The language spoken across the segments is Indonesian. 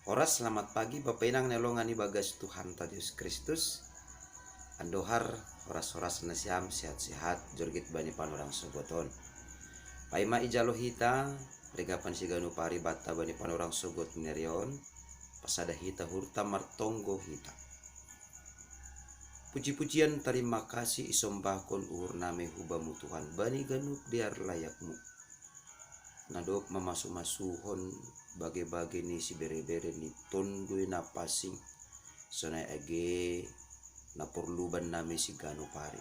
Oras selamat pagi Bapak Inang nelongan bagas Tuhan Yesus Kristus. Andohar oras-oras nasiam sehat-sehat jorgit bani panurang sogoton. Paima ijalo hita regapan siganu pari bata bani panurang sogot nerion. Pasada hita hurta martonggo hita. Puji-pujian terima kasih isombahkon uhur name hubamu Tuhan bani ganuk biar layakmu. Nadok mamasu-masuhon bage-bage ni si bere-bere ni tondui na pasing sonai age na porluban nami si gano pari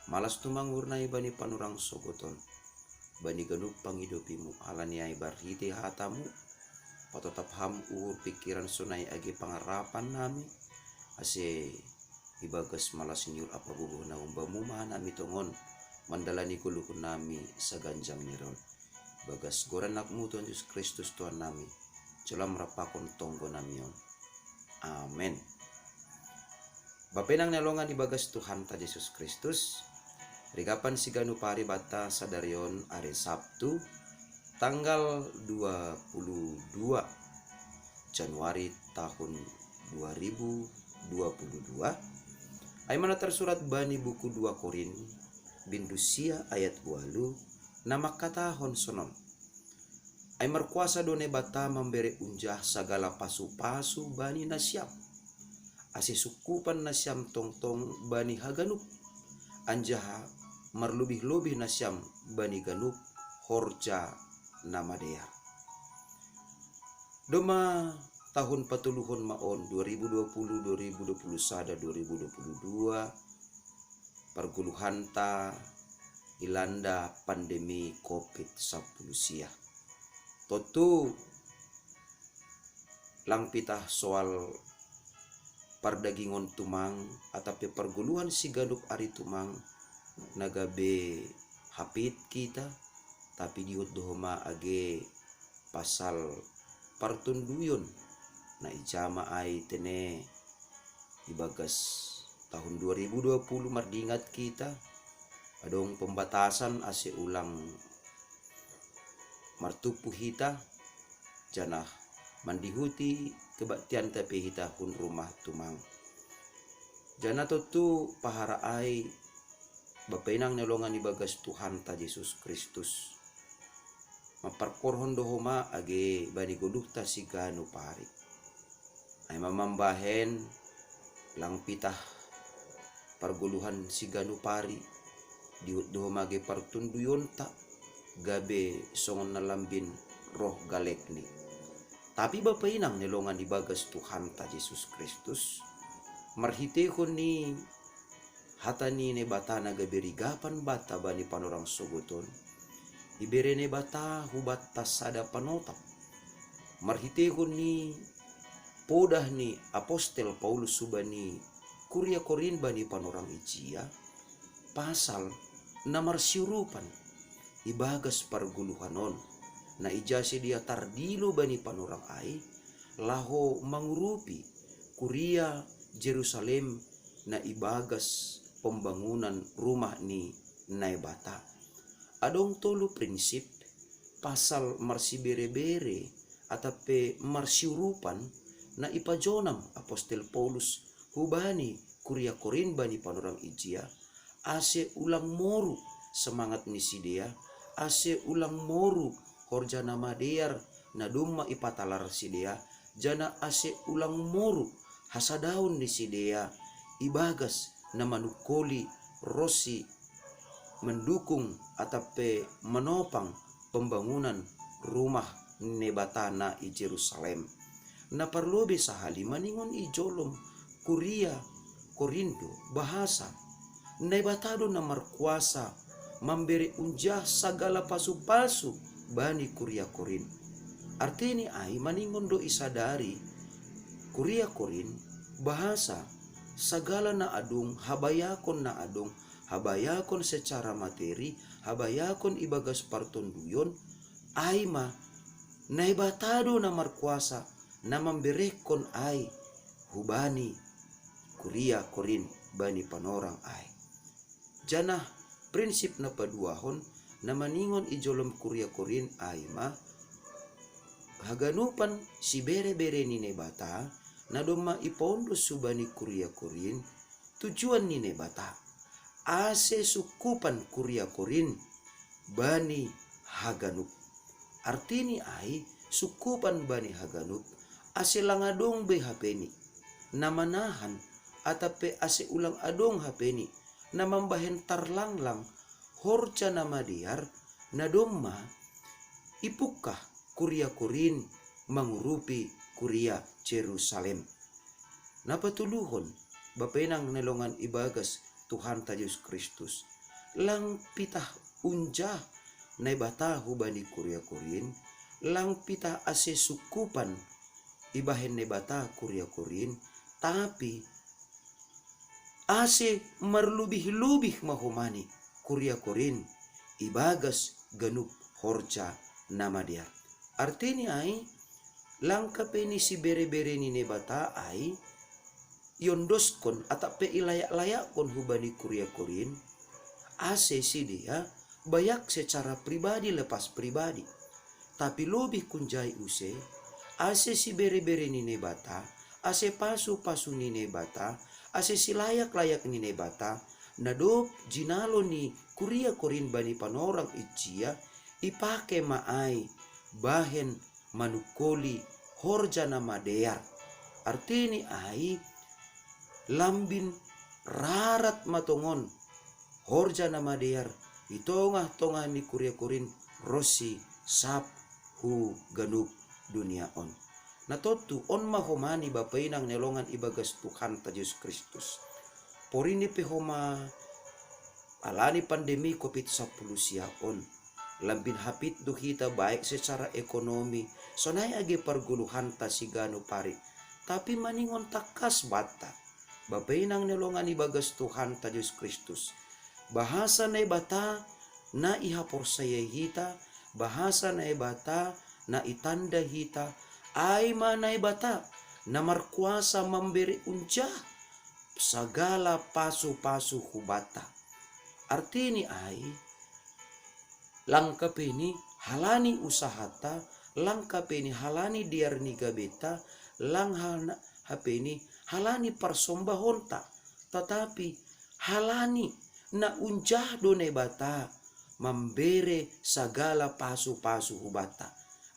malas tumangur na ibani panurang sogoton bani ganup pangidopimu alani ay barhiti hatamu patotap ham uhur pikiran sonai age pangarapan nami ase ibagas malas nyur apa bubuh na umbamu nami tongon mandalani kuluhun nami sa ganjang niron bagas goranakmu Tuhan Yesus Kristus Tuhan nami celam rapakon tonggo namion. Amen. Bapenang nelongan ibagas Tuhan ta Yesus Kristus. Rigapan siganu pari bata sadarion hari Sabtu tanggal 22 Januari tahun 2022. Ay mana tersurat bani buku 2 Korin bindusia ayat 8 nama katahon sonon. Ay markuasa done bata memberi unjah sagala pasu-pasu bani nasyam. Ase sukupan nasyam tong-tong bani haganup. Anjaha marlubih-lubih nasyam bani ganup horja nama dea. Doma tahun patuluhon maon 2020, 2021, 2022 perguluhanta ilanda pandemi COVID-19 sia. Totu lang pitah soal pardagingon tumang atapi perguluhan si ganup ari tumang nagabe hapit kita tapi diut dohoma age pasal partunduyon na ijama ay tene ibagas tahun 2020 mardingat kita adong pembatasan ase ulang martupu hita janah mandihuti kebaktian tapi hita hun rumah tumang jana totu pahara ai bapenang nelongan ibagas Tuhan ta Yesus Kristus maparkorhon dohoma age bani goduh ta siganu pari ay mamambahen lang pitah parguluhan siganu pari diut dohoma age partunduyon ta gabe songon nalambin roh galekni. Tapi Bapak Inang nelongan ibagas Tuhan ta Yesus Kristus marhitehon ni hatani ne bata nagaberigapan bata bani panorang sogoton iberene bata hubat tasada panotap marhitehon ni podah ni apostel Paulus subani Kuria Korin bani panorang ijia pasal namar siurupan ibagas parguluhanon na ijasi dia tardilo bani panorang ai laho mangurupi Kuria Jerusalem na ibagas pembangunan rumah ni naibata. Adong tolu prinsip pasal marsi bere-bere atape marsiurupan na ipajonam apostel Paulus hubani Kuria Korin bani panorang ijia ase ulang moru semangat ni si dia ase ulang moru horja nama dear na dumma ipatalar si dia jana ase ulang moru hasadaun ni si dia ibagas na manukoli rosi mendukung atape menopang pembangunan rumah nebatana i Jerusalem na parlobe sahali maningon ijolom Kuria Korindo bahasa nebatado na markuasa memberi unjah sagala pasu-pasu bani Kuria Korin. Artini ay maningon do isadari Kuria Korin bahasa sagala na adung habayakon secara materi habayakon ibagas partonduyon ay ma naibatado na markuasa na memberekon ay hubani Kuria Korin bani panorang ay janah prinsip na paduahon na maningon ijolom Kuria Korin ay ma haganupan si bere-bere nine bata na doma ipondos subani kuria kurin tujuan nine bata ase sukupan kuria kurin bani haganup. Artini ai sukupan bani haganup ase langadong be hapeni na manahan atape ase ulang adong hapeni na mambahen tarlanglang horja na madiar na domma ipukah kuria kurin mangurupi kuria Jerusalem. Napatuluhon bapenang nelongan ibagas Tuhan ta Yesus Kristus lang pitah unjah na bata hubani kuria kurin lang pitah ase sukupan ibahen ne bata kuria kurin tapi ase marlubih-lubih mahumani kuria kurin ibagas ganup horja nama dia. Artinya ai langkapeni si bere-bere ni nebata ai yondoskon atape ilayak-layak kon hubani kuria kurin ase si dia bayak secara pribadi lepas pribadi tapi lebih kunjai use ase si bere-bere ni nebata ase pasu-pasu ni nebata ase si layak-layak ni nebata nadop jinalo ni kuria kurin bani panorang ijia ipake maai bahen manukoli horja nama dear. Artini ai lambin rarat matongon horja nama dear itongah-tongah ni kuria kurin rosi sap hu ganup dunia on. Natotu on mahomani bapainang nelongan ibagas Tuhan ta Yesus Kristus. Porini pehoma alani pandemi COVID-19 siaon. Lambin hapit do kita baik secara ekonomi. Sonai age perguluhan ta sigano pari. Tapi maningon takas bata. Bapainang nelongan ibagas Tuhan ta Yesus Kristus. Bahasa na bata na ihapor saya hita. Bahasa na bata na itanda hita. Ay manay bata na markuasa memberi unjah sagala pasu-pasu hubata. Artini ay langkapeni halani usahata, langkapeni halani diar ni gabeta, lang hapeni halani persombahonta, tetapi halani na unjah done bata memberi sagala pasu-pasu hubata.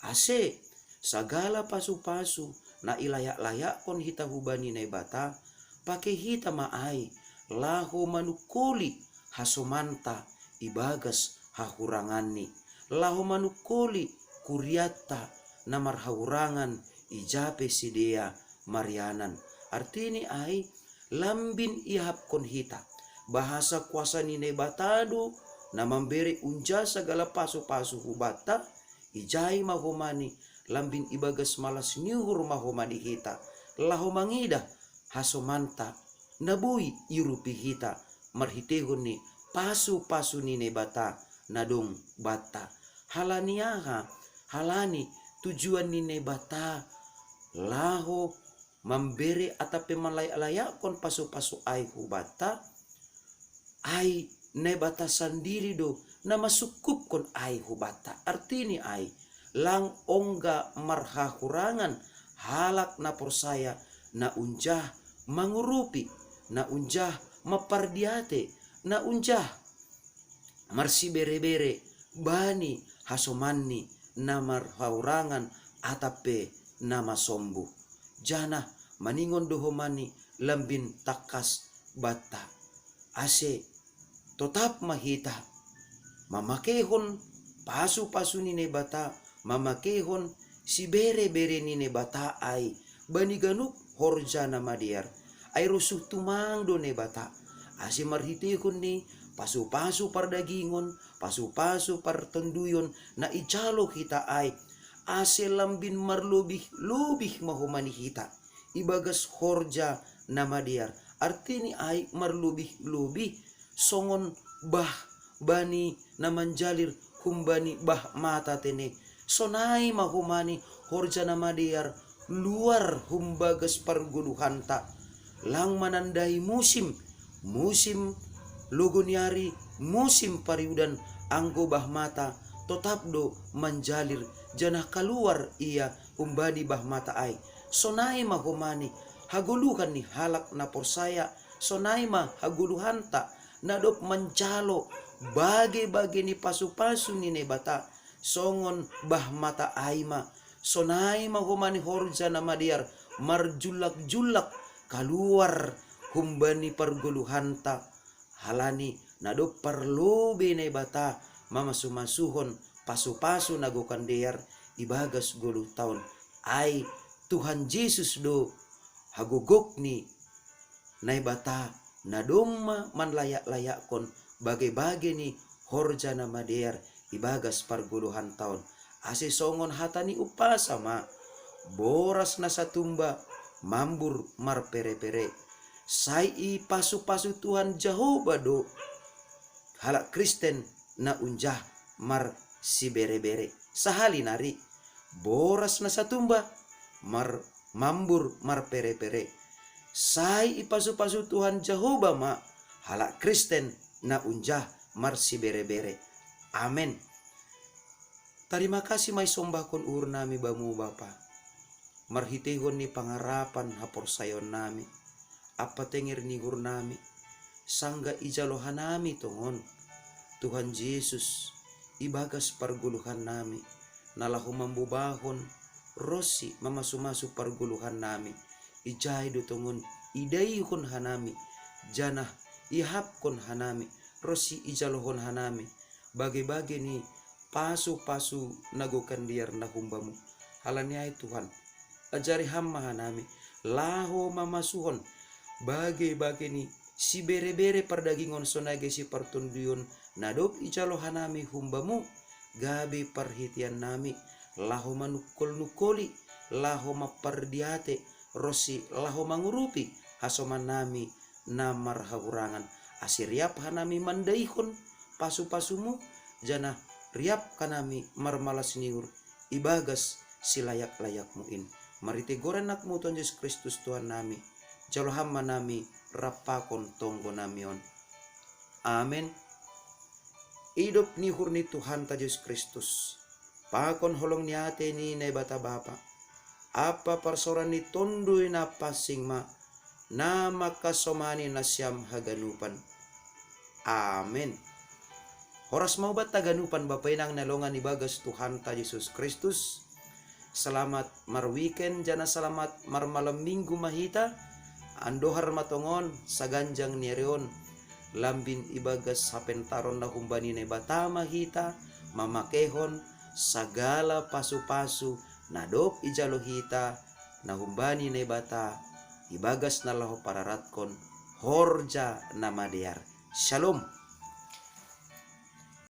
Ase sagala pasu-pasu na ilayak-layak kon hita hubani na bata pakai hita maai laho manukuli hasomanta ibagas hahurangani laho manukuli kuriata na marhahurangan ijape sidea marianan. Artini ai lambin ihap kon hita bahasa kuasa ni batado na memberi unja sagala pasu-pasu hubata ijai mahomani lambin ibagas malas nyuhur mahomani hita laho mangida hasomanta nabui irupi hita marhitehon ni pasu-pasu ni nebata nadong bata halaniaha halani tujuan ni nebata laho memberi atape malaya-layak kon pasu-pasu ai hubata ai nebata sendiri do na masukup kon ai hubata. Artini ai lang ongga marhahurangan halak na persaya na unjah mangurupi na unjah mapardiate na unjah marsi bere-bere bani hasomani na marhahurangan atape nama sombu jana maningon dohomani lambin takas bata ase tetap mahita mamakehon pasu-pasu ni nebata mamakehon si bere-bere ni nebata ai bani ganup horja nama diar ai rusuh tumang do nebata ase marhitehon ni pasu-pasu pardagingon pasu-pasu partenduyon na ijalo kita ai ase lambin marlubih-lubih mahomani hita ibagas horja nama diar. Artini ai marlubih-lubih songon bah bani namanjalir humbani bah mata tene sonai mahumani horja nama diar luar humbagas perguluhanta lang manandai musim logoniari musim pariudan anggo bah mata tetap do menjalir janah keluar ia umbani bah mata ai. Sonai mah humani haguluhan ni halak na porsaya, sonai mah haguluhan ta nadop mencalo bage-bage ni pasu-pasu ni nebata songon bah mata ai mah sonai mah humani horja na madiar marjulak-julak keluar humbani perguluhan ta halani nadop perlu bene bata mamasuhon pasu-pasu nagokan dear ibagas 10 tahun ai Tuhan Yesus do hagogok ni nai bata nadoma man layak-layak kon bage-bage ni horja na madear ibagas parguluhan tahun ase songon hatani upasa ma boras na satumba mambur mar pere-pere sai i pasu-pasu Tuhan Jehovah do halak Kristen na unjah mar si bere-bere sahali nari boras na satumba mar mambur mar pere-pere sai ipasu-pasu Tuhan Jehovah ma halak Kristen na unjah mar si bere-bere. Amen. Terima kasih mai sombakon ur nami bamu Bapa marhitehon ni pangarapan hapor sayon nami apa tenger ni ur nami sangga ijalohan nami tongon Tuhan Yesus ibagas parguluhan nami nalahu mambubahon rosi mamasu-masu parguluhan nami ijai dutungun idaihun hanami janah ihapkon hanami rosi ijalohon hanami bage-bage ni pasu-pasu nagokan diar nahumbamu halaniai Tuhan ajari hamma hanami laho mamasuhon bage-bage ni si bere-bere perdagingon sonage si pertunduyon nadop ijalo hanami humbamu gabe perhitian nami laho manukol-nukoli laho mapardiate rosi laho mangurupi hasoman nami namar hagurangan asiriap hanami mandaihon pasu-pasumu jana riap kanami marmalas niur ibagas silayak-layakmu in marite gorenakmu Tuhan Yesus Kristus Tuhan nami jalo hamma nami rapakon tonggo namion. Amen. Hidup ni hurni Tuhan ta Yesus Kristus pakon holong ni ate ni na bata Bapa apa parsoran ni tondoy na pasing ma na makasomani na siyam haganupan. Amen. Horas mau bat taganupan Bapa inang nalongan ibagas Tuhan ta Yesus Kristus. Selamat mar weekend jana selamat mar malam minggu mahita andohar matongon saganjang nireon lambin ibagas hapentaron na humbani ne bata mahita mamakehon sagala pasu-pasu nadop ijalohita na humbani ne bata ibagas na laho pararatkon horja na madear. Shalom.